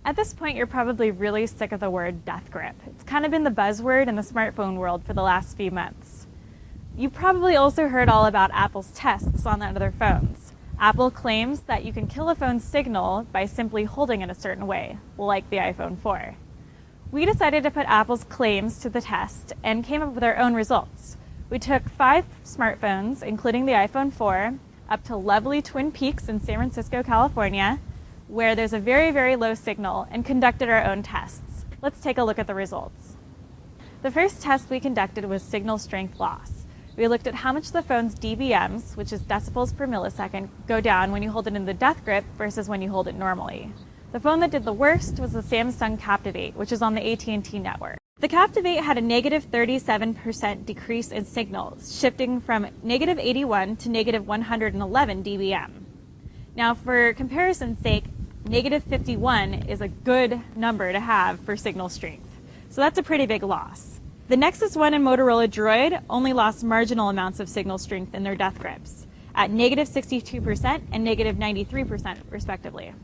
At this point, you're probably really sick of the word death grip. It's kind of been the buzzword in the smartphone world for the last few months. You probably also heard all about Apple's tests on other phones. Apple claims that you can kill a phone's signal by simply holding it a certain way, like the iPhone 4. We decided to put Apple's claims to the test and came up with our own results. We took 5 smartphones, including the iPhone 4, up to lovely Twin Peaks in San Francisco, California, where there's a very, very low signal, and conducted our own tests. Let's take a look at the results. The first test we conducted was signal strength loss. We looked at how much the phone's dBMs, which is decibels per millisecond, go down when you hold it in the death grip versus when you hold it normally. The phone that did the worst was the Samsung Captivate, which is on the AT&T network. The Captivate had a negative 37% decrease in signals, shifting from negative 81 to negative 111 dBm. Now, for comparison's sake, negative 51 is a good number to have for signal strength. So that's a pretty big loss. The Nexus 1 and Motorola Droid only lost marginal amounts of signal strength in their death grips, at negative 62% and negative 93% respectively.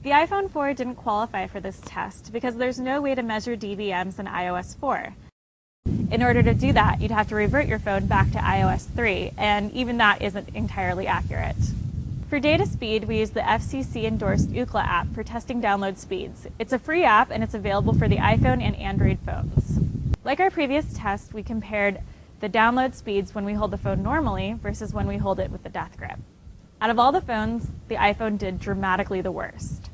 The iPhone 4 didn't qualify for this test because there's no way to measure dBMs in iOS 4. In order to do that, you'd have to revert your phone back to iOS 3, and even that isn't entirely accurate. For data speed, we use the FCC-endorsed Ookla app for testing download speeds. It's a free app, and it's available for the iPhone and Android phones. Like our previous test, we compared the download speeds when we hold the phone normally versus when we hold it with the death grip. Out of all the phones, the iPhone did dramatically the worst.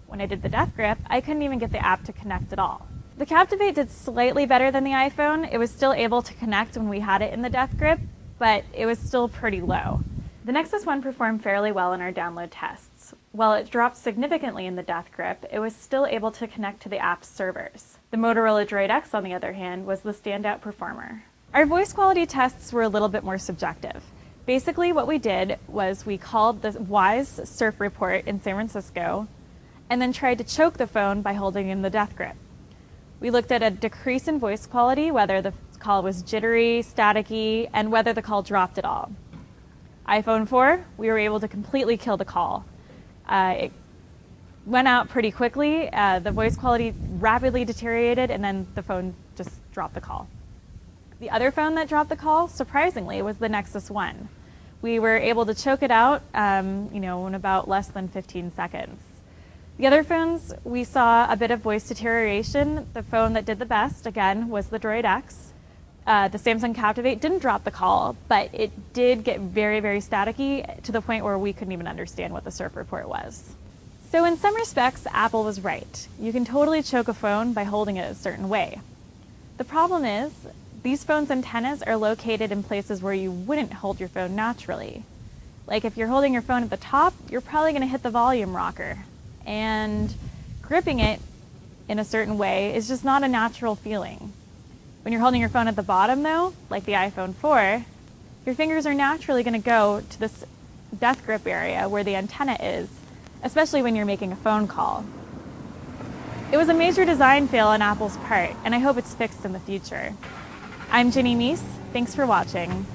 When I did the death grip, I couldn't even get the app to connect at all. The Captivate did slightly better than the iPhone. It was still able to connect when we had it in the death grip, but it was still pretty low. The Nexus 1 performed fairly well in our download tests. While it dropped significantly in the death grip, it was still able to connect to the app's servers. The Motorola Droid X, on the other hand, was the standout performer. Our voice quality tests were a little bit more subjective. Basically, what we did was we called the Wise surf report in San Francisco and then tried to choke the phone by holding in the death grip. We looked at a decrease in voice quality, whether the call was jittery, staticky, and whether the call dropped at all. iPhone 4, we were able to completely kill the call. It went out pretty quickly, the voice quality rapidly deteriorated, and then the phone just dropped the call. The other phone that dropped the call, surprisingly, was the Nexus 1. We were able to choke it out in about less than 15 seconds. The other phones, we saw a bit of voice deterioration. The phone that did the best, again, was the Droid X. The Samsung Captivate didn't drop the call, but it did get very, very staticky to the point where we couldn't even understand what the surf report was. So in some respects, Apple was right. You can totally choke a phone by holding it a certain way. The problem is, these phones' antennas are located in places where you wouldn't hold your phone naturally. Like if you're holding your phone at the top, you're probably going to hit the volume rocker. And gripping it in a certain way is just not a natural feeling. When you're holding your phone at the bottom, though, like the iPhone 4, your fingers are naturally going to go to this death grip area where the antenna is, especially when you're making a phone call. It was a major design fail on Apple's part, and I hope it's fixed in the future. I'm Ginny Meese. Thanks for watching.